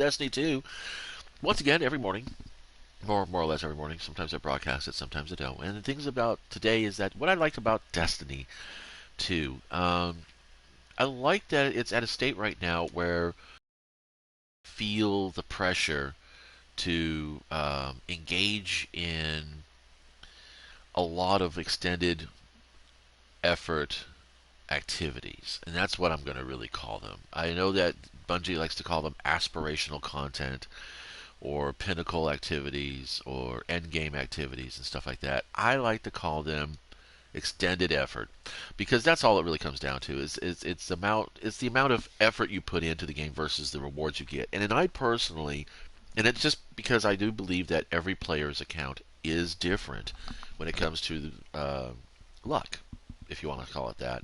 Destiny 2. Once again, every morning, more or less every morning. Sometimes I broadcast it, sometimes I don't. And the things about today is that what I liked about Destiny 2, I like that it's at a state right now where I feel the pressure to engage in a lot of extended effort activities, and that's what I'm going to really call them. I know that Bungie likes to call them aspirational content or pinnacle activities or end game activities and stuff like that. I like to call them extended effort because that's all it really comes down to is it's the amount of effort you put into the game versus the rewards you get. And then I personally, and it's just because I do believe that every player's account is different when it comes to luck, if you want to call it that.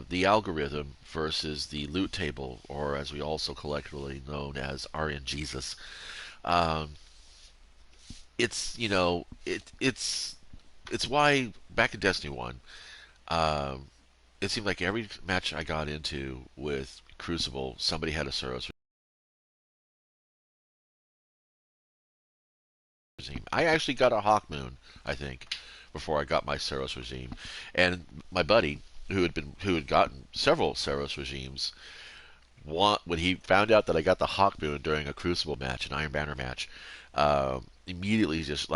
The algorithm versus the loot table, or as we also collectively known as RNGesus. Um, it's why back in Destiny One, um, it seemed like every match I got into with Crucible, somebody had a Suros regime. I actually got a Hawk Moon, I think, before I got my Suros regime, and my buddy who had gotten several Suros regimes when he found out that I got the Hawk Moon during a Crucible match, an Iron Banner match, immediately just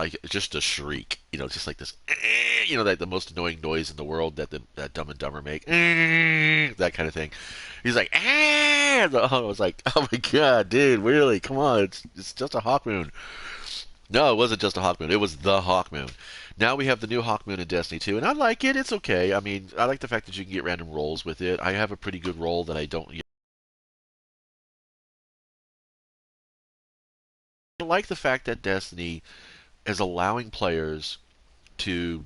a shriek, just like this, that the most annoying noise in the world that Dumb and Dumber make, that kind of thing. He's like, I was like, oh my god, dude, really? Come on, it's just a Hawk Moon. No, it wasn't just a Hawk Moon. It was the Hawk Moon. Now we have the new Hawk Moon in Destiny 2, and I like it. It's okay. I mean, I like the fact that you can get random rolls with it. I have a pretty good roll that I don't. I like the fact that Destiny is allowing players to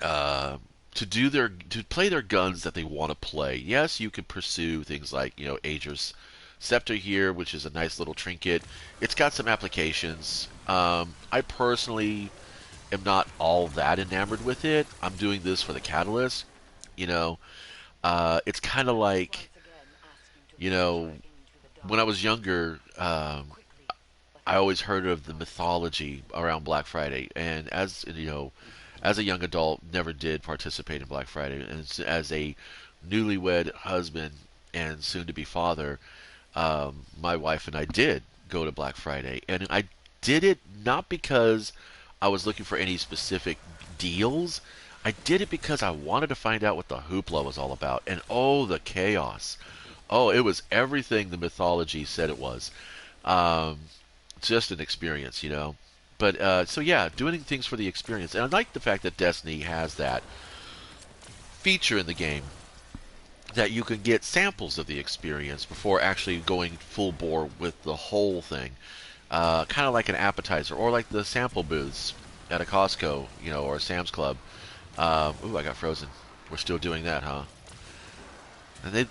uh, to play their guns that they want to play. Yes, you can pursue things like Ager's Scepter here, which is a nice little trinket. It's got some applications. I personally am not all that enamored with it. I'm doing this for the catalyst. You know, it's kind of like you know when I was younger. I always heard of the mythology around Black Friday, and as a young adult, never did participate in Black Friday. And as a newlywed husband and soon-to-be father, my wife and I did go to Black Friday, and I did it not because I was looking for any specific deals. I did it because I wanted to find out what the hoopla was all about, and oh, the chaos! Oh, it was everything the mythology said it was. Um, just an experience. But so yeah, doing things for the experience, and I like the fact that Destiny has that feature in the game that you can get samples of the experience before actually going full bore with the whole thing. Kind of like an appetizer, or like the sample booths at a Costco, or a Sam's Club. Ooh, I got frozen. We're still doing that, huh? And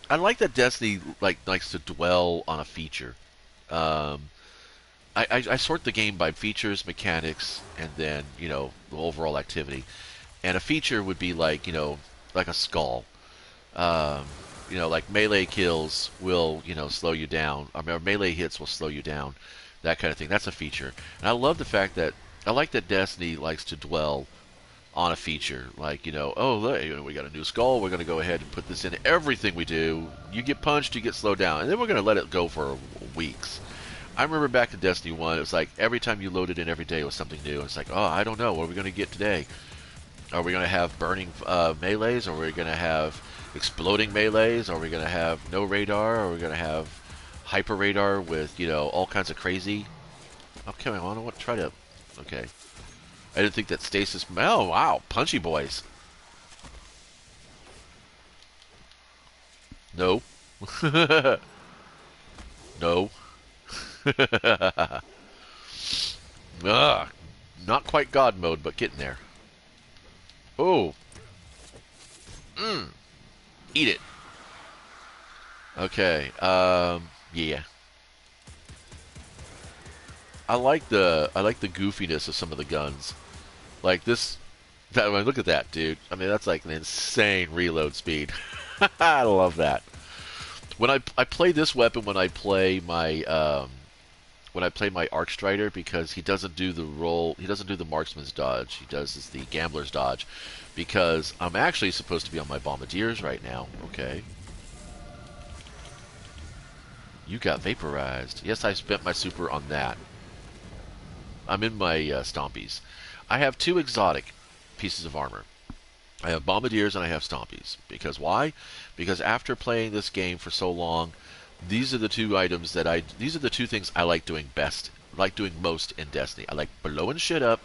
I like that Destiny likes to dwell on a feature. Um, I sort the game by features, mechanics, and then the overall activity. And a feature would be like a skull. Um, like melee kills will slow you down. I mean, or melee hits will slow you down. That kind of thing. That's a feature. And I love the fact that I like that Destiny likes to dwell on a feature. Like oh look, we got a new skull. We're going to go ahead and put this in everything we do. You get punched, you get slowed down, and then we're going to let it go for weeks. I remember back in Destiny 1, it was like every time you loaded in every day it was something new. It's like, oh, I don't know. What are we going to get today? Are we going to have burning melees? Or are we going to have exploding melees? Are we going to have no radar? Or are we going to have hyper radar with, all kinds of crazy? Okay, I want to try to... Okay. I didn't think that stasis... Oh, wow. Punchy boys. No. No. Ugh. Not quite God mode, but getting there. Oh, eat it. Okay. Yeah. I like the goofiness of some of the guns. Like this. I mean, look at that, dude. I mean, that's like an insane reload speed. I love that. When I play this weapon when I play my Arcstrider, because he doesn't do the roll, he doesn't do the marksman's dodge. He does is the gambler's dodge, because I'm actually supposed to be on my bombardiers right now. Okay. You got vaporized. Yes, I spent my super on that. I'm in my Stompies. I have two exotic pieces of armor. I have Bombardiers and I have Stompies. Because why? Because after playing this game for so long, these are the two items that these are the two things I like doing best, like doing most in Destiny. I like blowing shit up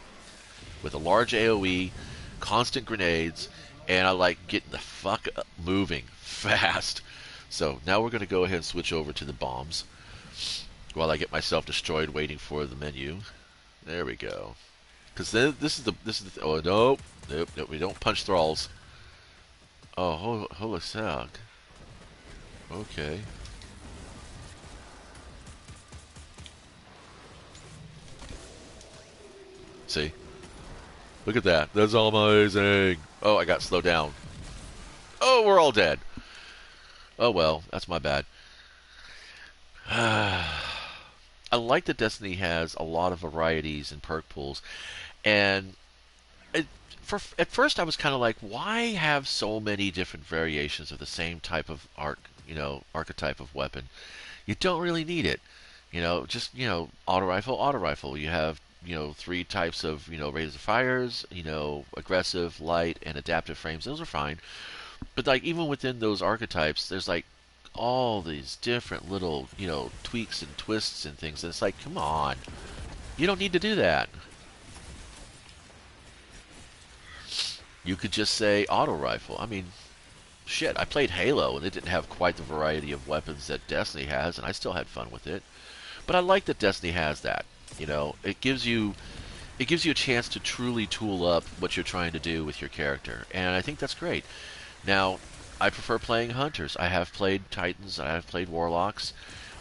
with a large AoE, constant grenades, and I like getting the fuck up moving fast. So now we're going to go ahead and switch over to the bombs while I get myself destroyed waiting for the menu. There we go. Because this is the oh nope, we don't punch thralls. Oh, Holisag. Okay. See, look at that. That's amazing. Oh, I got slowed down. Oh, we're all dead. Oh well, that's my bad. I like that Destiny has a lot of varieties and perk pools, and it, at first I was kind of like, why have so many different variations of the same type of archetype of weapon? You don't really need it. Just auto rifle. You have three types of razor fires. Aggressive, light, and adaptive frames. Those are fine. But like even within those archetypes, there's like all these different little tweaks and twists and things. And it's like, come on, you don't need to do that. You could just say auto rifle. I mean, shit, I played Halo and it didn't have quite the variety of weapons that Destiny has, and I still had fun with it. But I like that Destiny has that. It gives you a chance to truly tool up what you're trying to do with your character, and I think that's great. Now, I prefer playing hunters. I have played Titans, I have played Warlocks.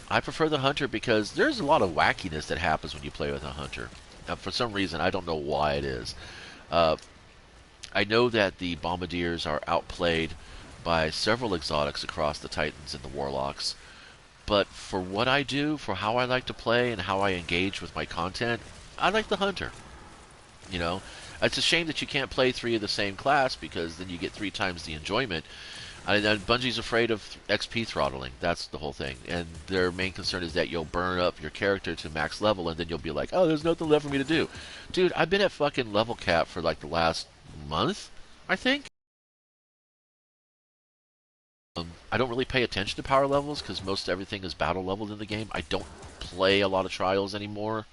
I prefer the hunter because there's a lot of wackiness that happens when you play with a hunter. Now, for some reason, I don't know why it is. Uh, I know that the Bombardiers are outplayed by several exotics across the Titans and the Warlocks, but for what I do, for how I like to play and how I engage with my content, I like the hunter. You know, it's a shame that you can't play three of the same class because then you get three times the enjoyment. And Bungie's afraid of XP throttling. That's the whole thing. And their main concern is that you'll burn up your character to max level, and then you'll be like, oh, there's nothing left for me to do. Dude, I've been at fucking level cap for like the last month, I think. I don't really pay attention to power levels because most everything is battle leveled in the game. I don't play a lot of trials anymore.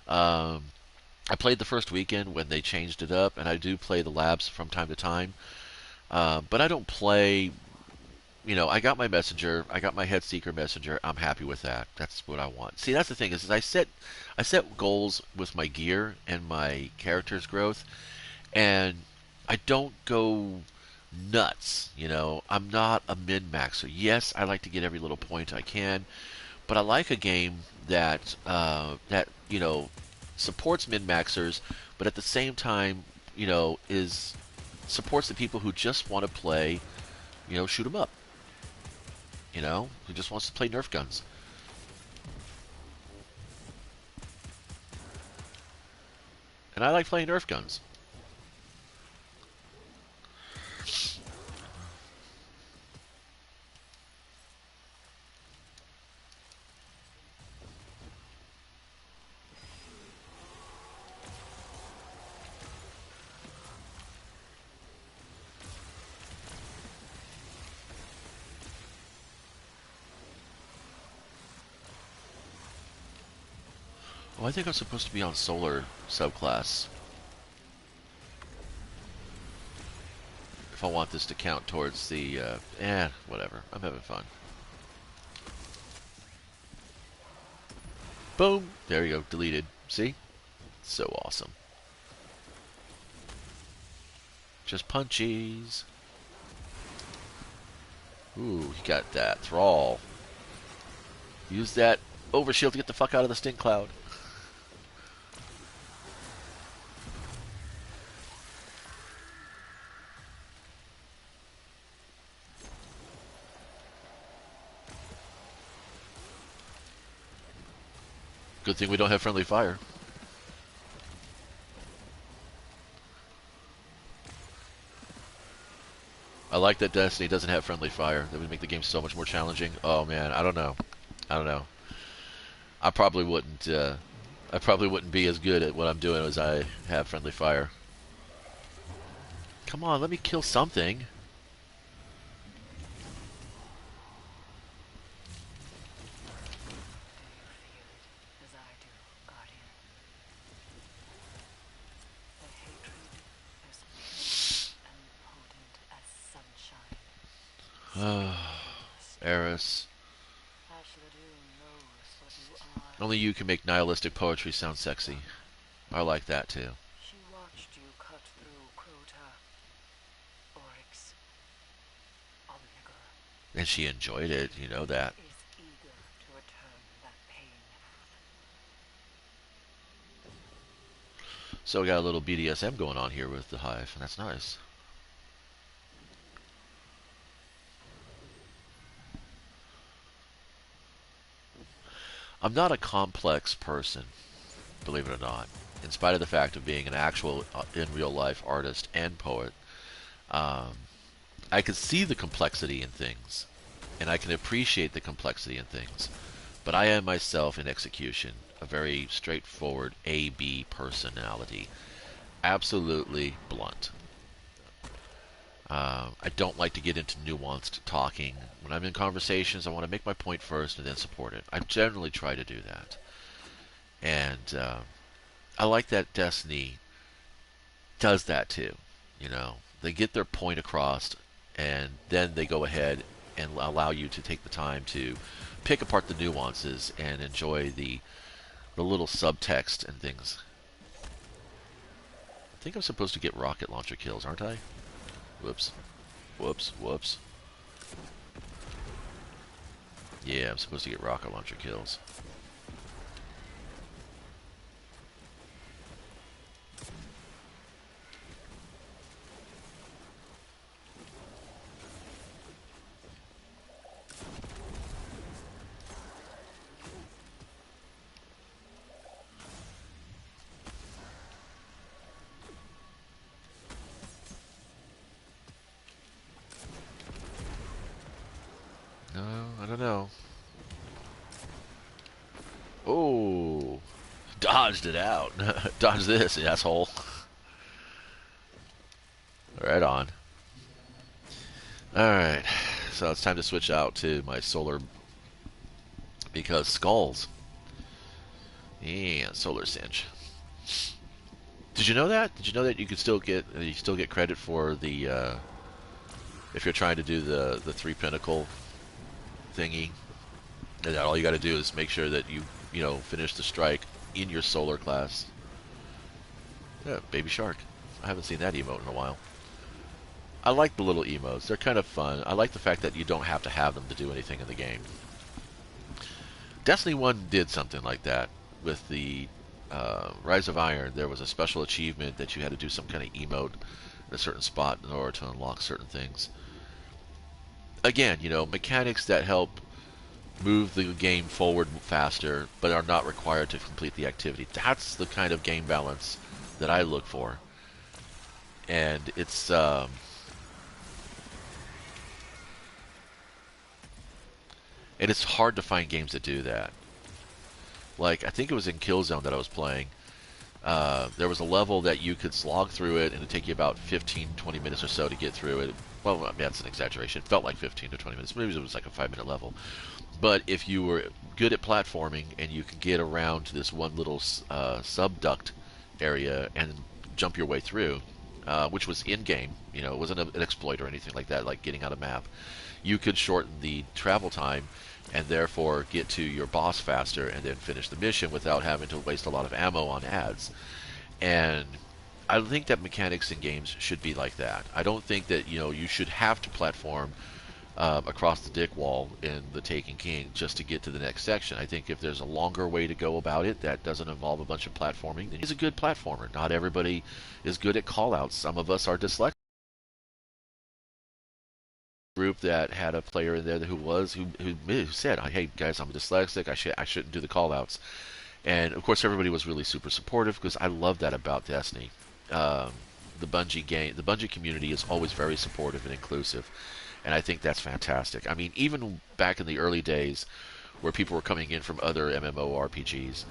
Um, I played the first weekend when they changed it up, and I do play the labs from time to time. But I don't play. I got my messenger. I got my head seeker messenger. I'm happy with that. That's what I want. See, that's the thing is I set goals with my gear and my character's growth, and I don't go nuts. I'm not a min maxer. Yes, I like to get every little point I can, but I like a game that supports min maxers, but at the same time is supports the people who just want to play shoot 'em up. Who just wants to play Nerf guns. And I like playing Nerf guns. Oh, I think I'm supposed to be on Solar subclass. If I want this to count towards the, whatever. I'm having fun. Boom! There you go, deleted. See? So awesome. Just punchies. Ooh, you got that. Thrall. Use that overshield to get the fuck out of the stink cloud. Good thing we don't have friendly fire. I like that Destiny doesn't have friendly fire. That would make the game so much more challenging. Oh man, I don't know. I don't know. I probably wouldn't. I probably wouldn't be as good at what I'm doing as I have friendly fire. Come on, let me kill something. Eris. Only you can make nihilistic poetry sound sexy. I like that too. She watched you cut through Crota, Oryx, Omega. And she enjoyed it, you know that. Is eager to return that pain. So we got a little BDSM going on here with the Hive, and that's nice. I'm not a complex person, believe it or not. In spite of the fact of being an actual, in real life artist and poet, um, I can see the complexity in things, and I can appreciate the complexity in things. But I am myself in execution a very straightforward A-B personality, absolutely blunt. I don't like to get into nuanced talking. When I'm in conversations, I want to make my point first and then support it. I generally try to do that. And I like that Destiny does that too. You know, they get their point across, and then they go ahead and allow you to take the time to pick apart the nuances and enjoy the little subtext and things. I think I'm supposed to get rocket launcher kills, aren't I? Whoops. Whoops. Whoops. Yeah, I'm supposed to get rocket launcher kills. No, I don't know. Oh, dodged it out. Dodge this, asshole. Right on. Alright, so it's time to switch out to my solar, because skulls. Yeah, solar cinch. Did you know that? Did you know that you still get credit for the if you're trying to do the three pinnacle thingy? And that all you got to do is make sure that you know finish the strike in your solar class. Yeah, baby shark. I haven't seen that emote in a while. I like the little emotes. They're kind of fun. I like the fact that you don't have to have them to do anything in the game. Destiny 1 did something like that with the Rise of Iron. There was a special achievement that you had to do some kind of emote in a certain spot in order to unlock certain things. Again, you know, mechanics that help move the game forward faster, but are not required to complete the activity. That's the kind of game balance that I look for. And it's hard to find games that do that. Like, I think it was in Killzone that I was playing. There was a level that you could slog through it, and it'd take you about 15, 20 minutes or so to get through it. Well, I mean, that's an exaggeration. It felt like 15 to 20 minutes. Maybe it was like a 5-minute level. But if you were good at platforming and you could get around to this one little subduct area and jump your way through, which was in-game, you know, it wasn't an exploit or anything like that, like getting on a map, you could shorten the travel time and therefore get to your boss faster and then finish the mission without having to waste a lot of ammo on ads. And I think that mechanics in games should be like that. I don't think that, you know, you should have to platform across the dick wall in the Taken King just to get to the next section. I think if there's a longer way to go about it that doesn't involve a bunch of platforming, then he's a good platformer. Not everybody is good at callouts. Some of us are dyslexic. Group that had a player in there who said, "Hey guys, I'm dyslexic. I shouldn't do the callouts." And of course, everybody was really super supportive because I love that about Destiny. Um, the Bungie community is always very supportive and inclusive, and I think that's fantastic. I mean, even back in the early days, where people were coming in from other MMORPGs,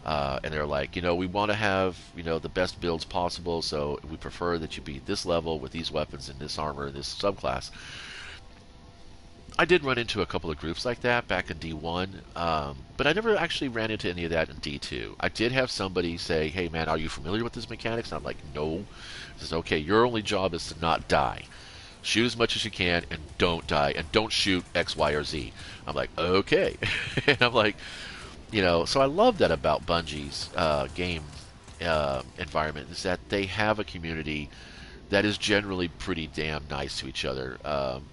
and they're like, we want to have the best builds possible, so we prefer that you be this level with these weapons and this armor and this subclass. I did run into a couple of groups like that back in D1, but I never actually ran into any of that in D2. I did have somebody say, "Hey man, are you familiar with this mechanics?" And I'm like, "No." He says, "Okay, your only job is to not die. Shoot as much as you can and don't die, and don't shoot X, Y, or Z." I'm like, "Okay," and I'm like, so I love that about Bungie's game environment is that they have a community that is generally pretty damn nice to each other,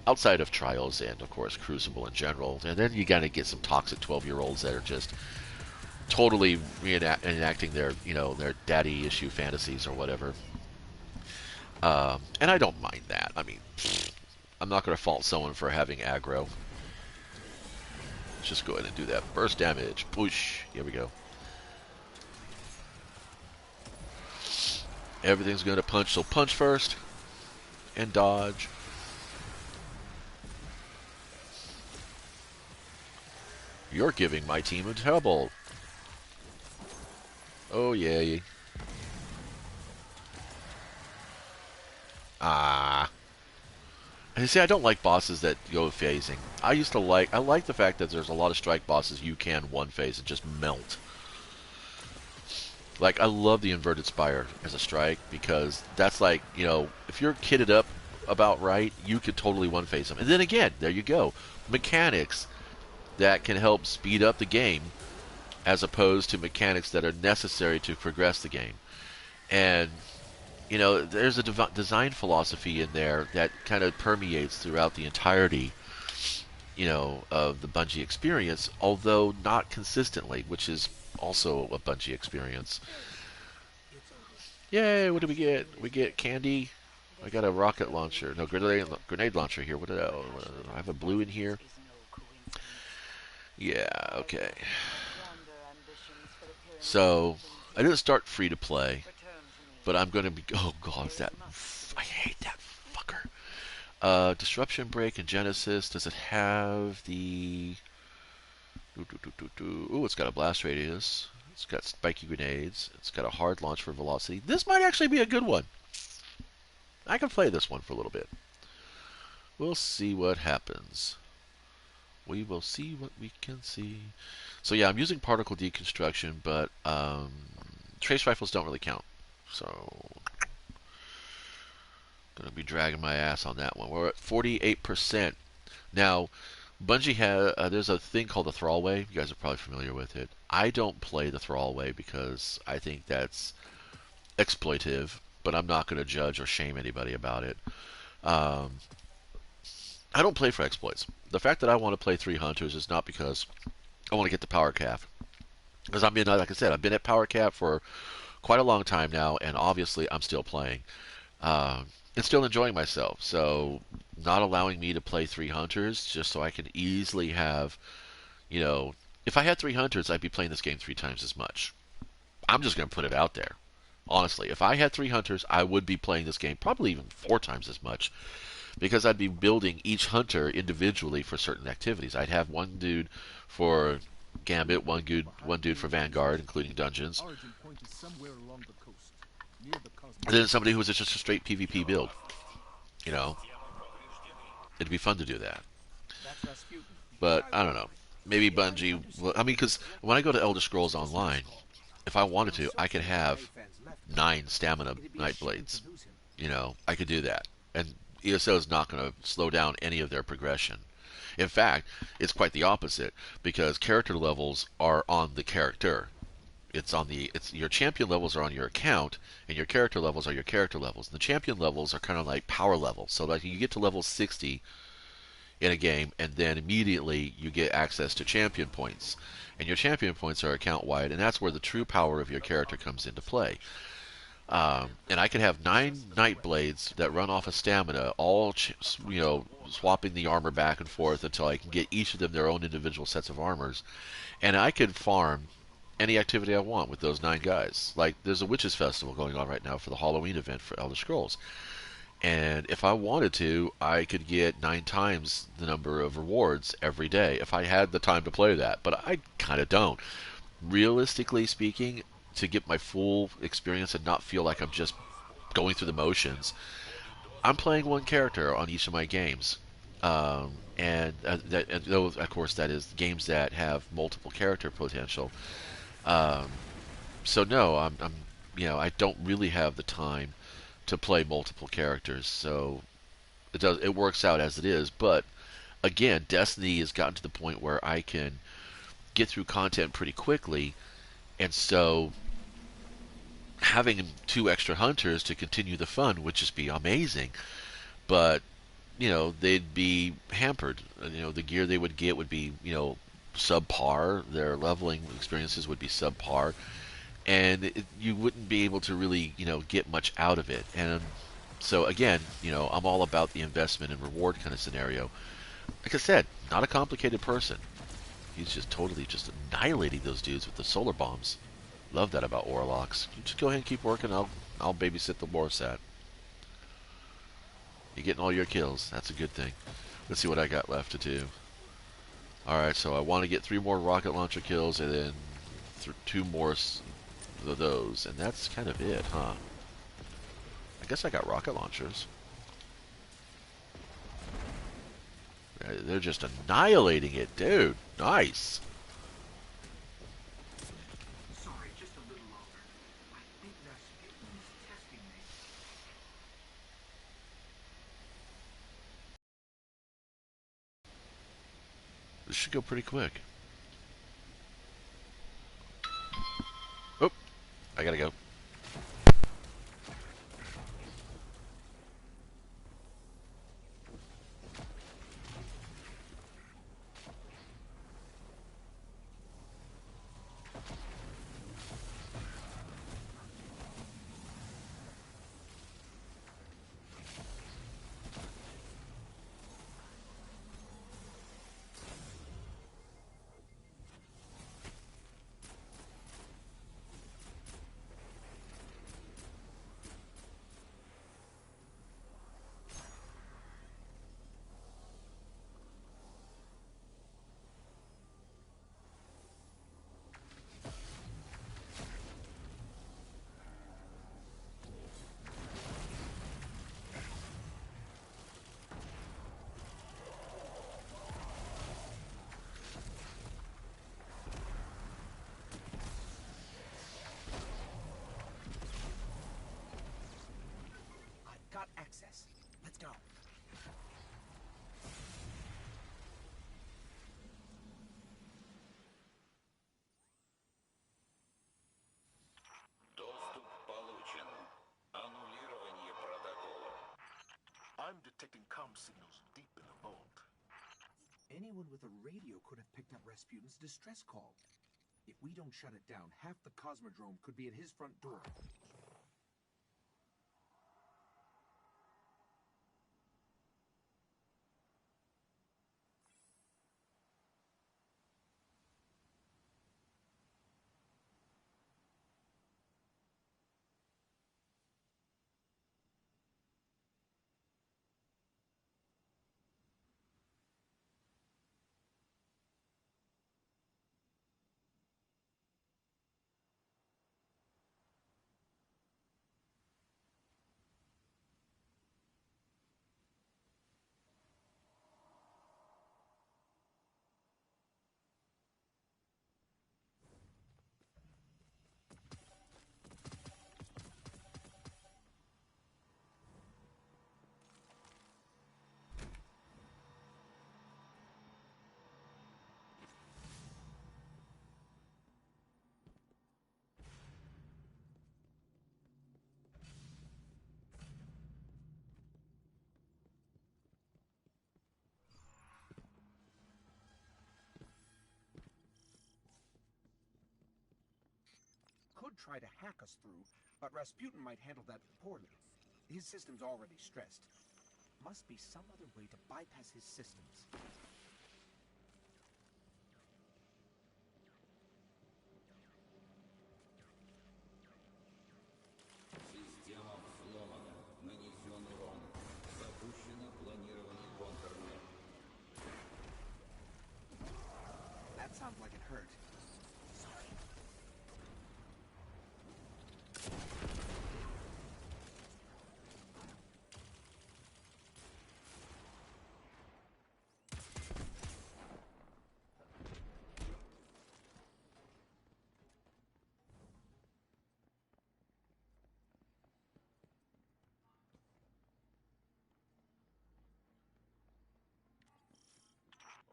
outside of Trials and, of course, Crucible in general. And then you gotta get some toxic 12-year-olds that are just totally enacting their daddy issue fantasies or whatever. And I don't mind that. I mean, I'm not going to fault someone for having aggro. Let's just go ahead and do that. Burst damage. Push. Here we go. Everything's going to punch, so punch first. And dodge. You're giving my team a trouble. Oh, yeah. Ah. And see, I don't like bosses that go phasing. I like the fact that there's a lot of strike bosses you can one phase and just melt. Like, I love the Inverted Spire as a strike because that's like, if you're kitted up about right, you could totally one phase them. And then again, there you go. Mechanics that can help speed up the game as opposed to mechanics that are necessary to progress the game. And there's a design philosophy in there that kind of permeates throughout the entirety, of the Bungie experience, although not consistently, which is also a Bungie experience. Yay! What do we get? We get candy. I got a rocket launcher. No, grenade launcher here. What did I have a blue in here? Yeah. Okay. So I didn't start free to play. But I'm going to be... Oh, God, I hate that fucker. Disruption Break and Genesis. Does it have the... Ooh, it's got a blast radius. It's got spiky grenades. It's got a hard launch for velocity. This might actually be a good one. I can play this one for a little bit. We'll see what happens. We will see what we can see. So, yeah, I'm using particle deconstruction, but trace rifles don't really count. So, gonna be dragging my ass on that one. We're at 48%. Now, Bungie has there's a thing called the Thrall Way. You guys are probably familiar with it. I don't play the Thrall Way because I think that's exploitive, but I'm not going to judge or shame anybody about it. I don't play for exploits. The fact that I want to play 3 Hunters is not because I want to get the power cap. Because like I said, I've been at power cap for quite a long time now, and obviously I'm still playing. And still enjoying myself. So, not allowing me to play 3 Hunters just so I can easily have, if I had 3 Hunters, I'd be playing this game 3 times as much. I'm just going to put it out there. Honestly, if I had 3 Hunters, I would be playing this game probably even 4 times as much. Because I'd be building each Hunter individually for certain activities. I'd have one dude for Gambit, one dude for Vanguard, including dungeons. And then somebody who was just a straight PvP build. It'd be fun to do that. But, I don't know. Maybe Bungie... because when I go to Elder Scrolls Online, if I wanted to, I could have 9 stamina Nightblades. I could do that. And ESO is not going to slow down any of their progression. In fact, it's quite the opposite, because character levels are on the character. Your champion levels are on your account, and your character levels are your character levels. And the champion levels are kind of like power levels. So like you get to level 60 in a game, and then immediately you get access to champion points. And your champion points are account wide, and that's where the true power of your character comes into play. And I could have 9 Nightblades that run off of stamina, all swapping the armor back and forth until I can get each of them their own individual sets of armors, and I could farm any activity I want with those 9 guys. Like, there's a witches festival going on right now for the Halloween event for Elder Scrolls, and if I wanted to, I could get 9 times the number of rewards every day if I had the time to play that. But I kind of don't. Realistically speaking, to get my full experience and not feel like I'm just going through the motions, I'm playing one character on each of my games. And those, of course, that is games that have multiple character potential. Um, so no, I don't really have the time to play multiple characters. So it works out as it is. But again, Destiny has gotten to the point where I can get through content pretty quickly, and so having 2 extra hunters to continue the fun would just be amazing. But they'd be hampered. The gear they would get would be subpar. Their leveling experiences would be subpar, and you wouldn't be able to really get much out of it. And so again, I'm all about the investment and reward kind of scenario. Like I said, not a complicated person. He's just totally just annihilating those dudes with the solar bombs. Love that about Orlocks. You just go ahead and keep working. I'll babysit the Warsat. You're getting all your kills. That's a good thing. Let's see what I got left to do. Alright, so I want to get 3 more rocket launcher kills and then 2 more of those. And that's kind of it, huh? I guess I got rocket launchers. They're just annihilating it, dude. Nice. Sorry, just a little longer. I think Rasputin is testing me. This should go pretty quick. Oh, I gotta go. I've got access. Let's go. Доступ получен. Аннулирование протокола. I'm detecting comm signals deep in the vault. Anyone with a radio could have picked up Rasputin's distress call. If we don't shut it down, half the Cosmodrome could be at his front door. Could try to hack us through, but Rasputin might handle that poorly. His system's already stressed. Must be some other way to bypass his systems. sound like it hurt. Sorry.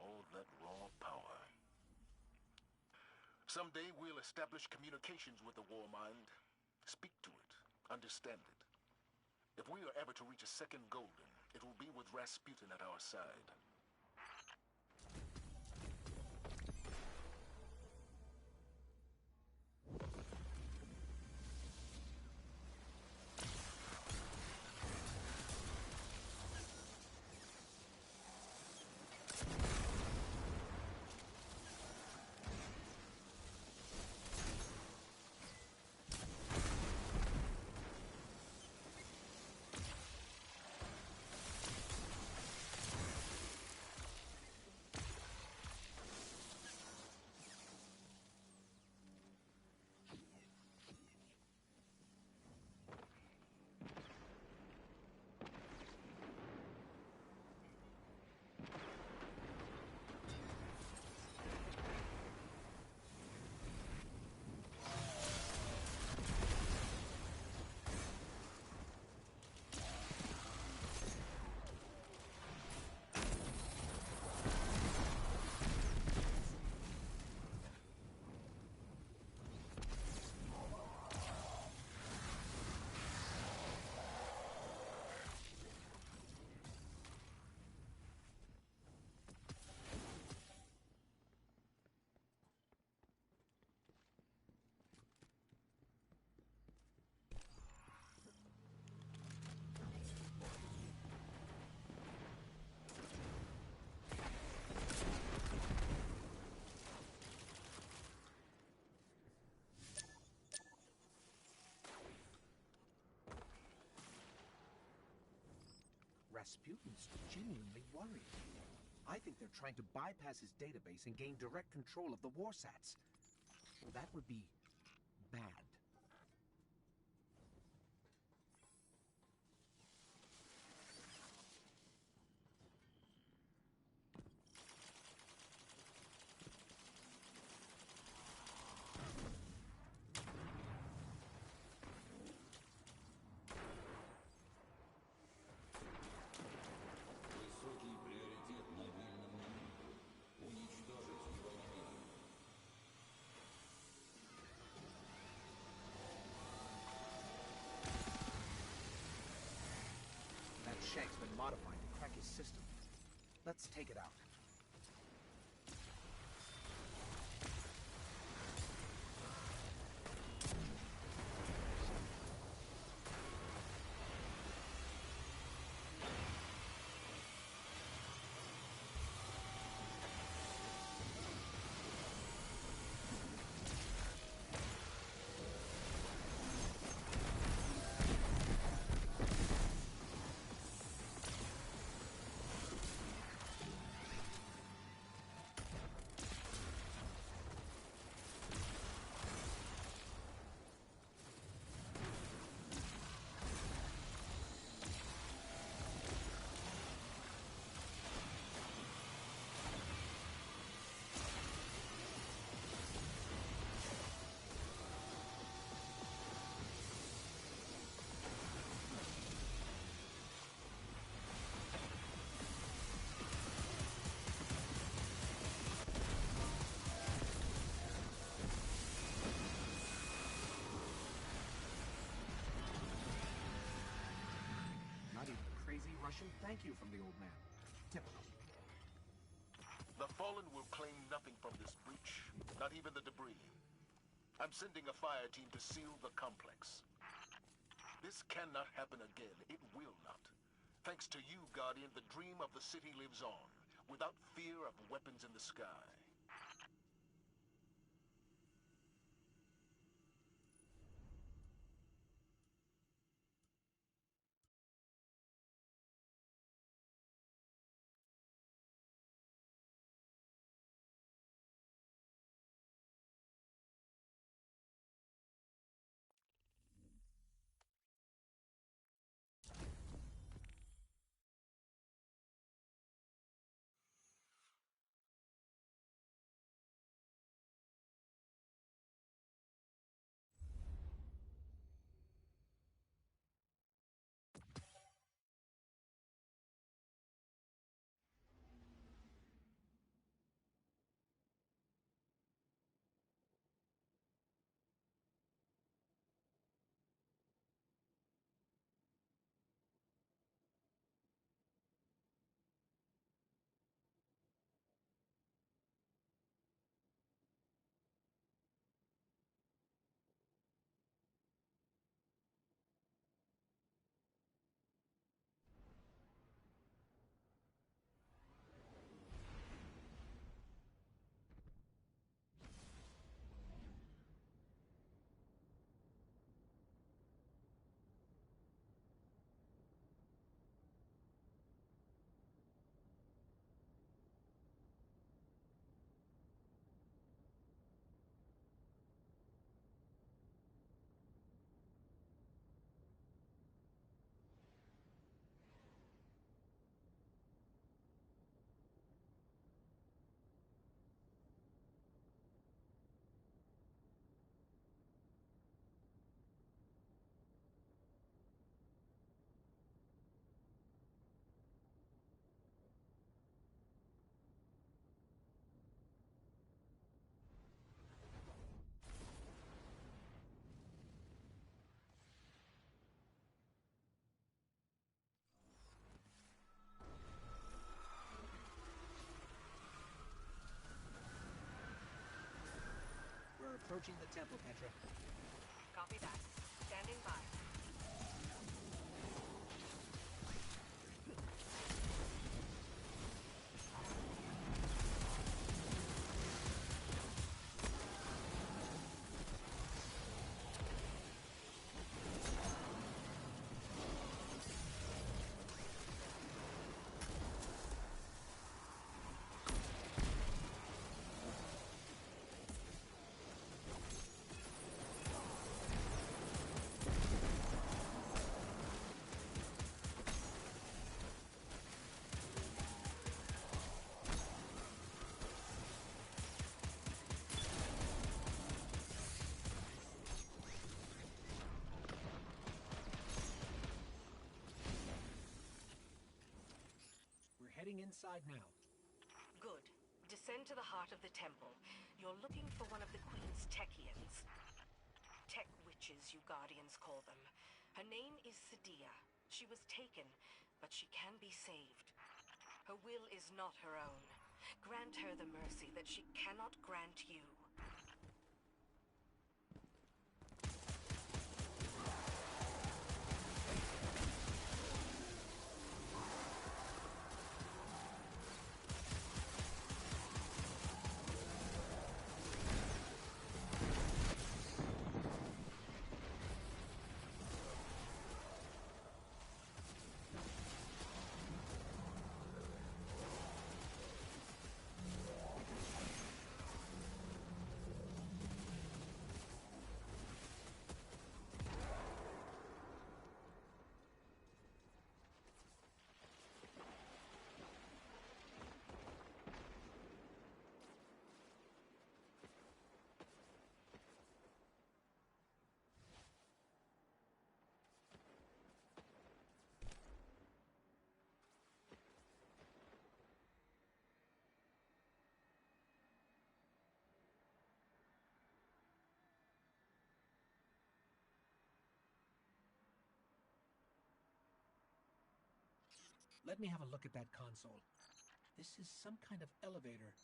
All that raw power. Someday we'll establish communications with the Warmind. Speak to it. Understand it. If we are ever to reach a second Golden, it will be with Rasputin at our side. Rasputin's genuinely worried. I think they're trying to bypass his database and gain direct control of the Warsats. That would be bad. Высокий приоритет мобильному миру. Уничтожить его немедленно. That Shank's been modified to crack his system. Let's take it out. Not even a crazy Russian thank you from the old man. Typical. The Fallen will claim nothing from this breach, not even the debris. I'm sending a fire team to seal the complex. This cannot happen again. It will not. Thanks to you, Guardian, the dream of the city lives on, without fear of weapons in the sky. Approaching the temple, Petra. Copy that. Standing by. We're heading inside now. Good. Descend to the heart of the temple. You're looking for one of the Queen's Techians. Tech witches, you Guardians call them. Her name is Sadia. She was taken, but she can be saved. Her will is not her own. Grant her the mercy that she cannot grant you. Let me have a look at that console. This is some kind of elevator.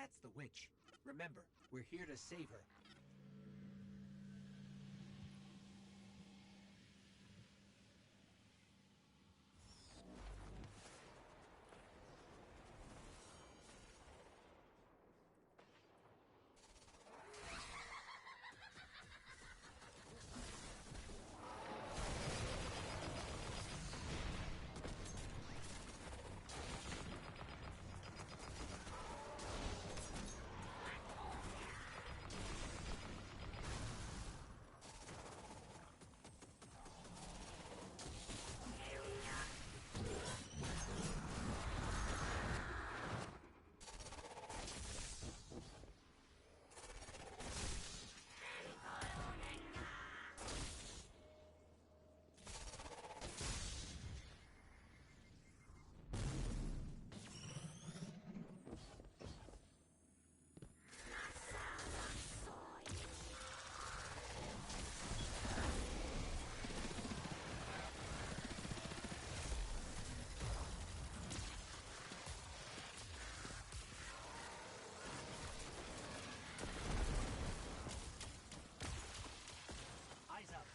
That's the witch. Remember, we're here to save her. Eyes up.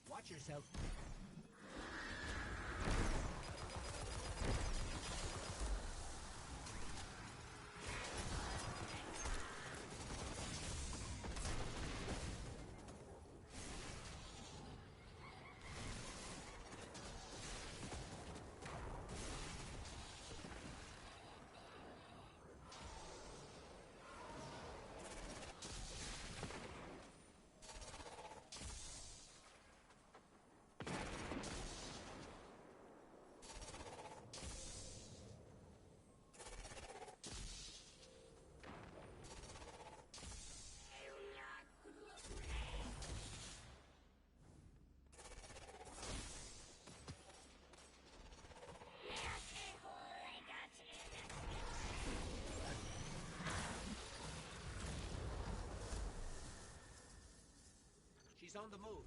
Watch yourself. He's on the move.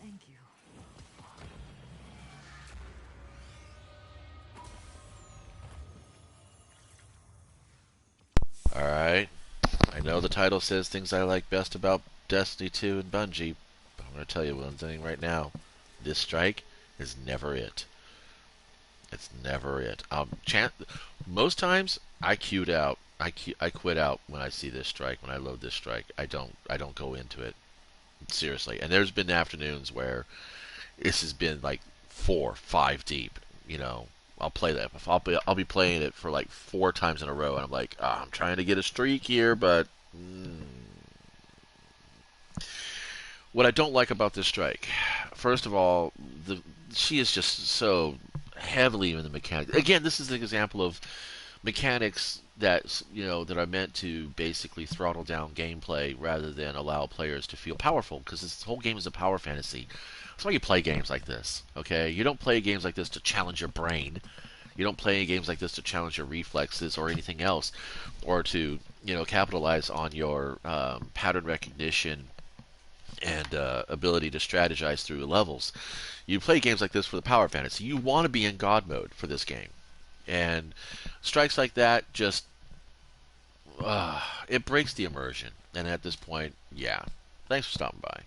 Thank you. Alright. I know the title says things I like best about Destiny 2 and Bungie, but I'm going to tell you one thing right now. This strike is never it. It's never it. Most times I queued out. I quit out when I see this strike. When I load this strike, I don't go into it seriously. And there's been afternoons where this has been like 4, 5 deep. You know, I'll play that. I'll be playing it for like 4 times in a row, and I'm like, I'm trying to get a streak here, but what I don't like about this strike, first of all, she is just so heavily in the mechanics. Again, this is an example of mechanics that are meant to basically throttle down gameplay rather than allow players to feel powerful, because this whole game is a power fantasy. That's why you play games like this. Okay, you don't play games like this to challenge your brain. You don't play any games like this to challenge your reflexes or anything else, or to capitalize on your pattern recognition and ability to strategize through levels. You play games like this for the power fantasy. You want to be in God mode for this game, and strikes like that just it breaks the immersion. And at this point, yeah. Thanks for stopping by.